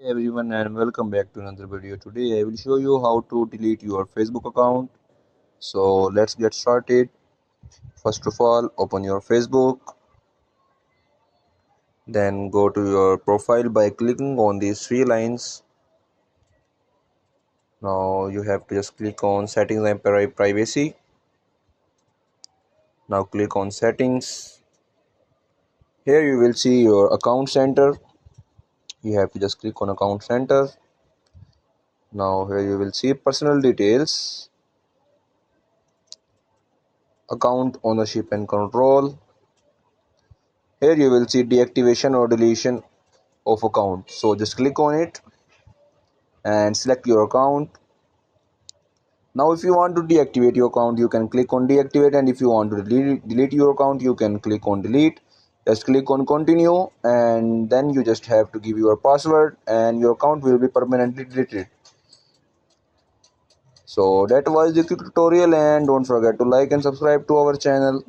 Hey everyone and welcome back to another video. Today I will show you how to delete your Facebook account. So let's get started. First of all, open your Facebook, then go to your profile by clicking on these three lines. Now you have to just click on settings and privacy. Now click on settings. Here you will see your account center. You have to just click on account center. Now here you will see personal details, account ownership and control. Here you will see deactivation or deletion of account. So just click on it and select your account. Now if you want to deactivate your account, you can click on deactivate, and if you want to delete your account, you can click on delete. Just click on continue, and then you just have to give your password and your account will be permanently deleted. So that was the quick tutorial, and don't forget to like and subscribe to our channel.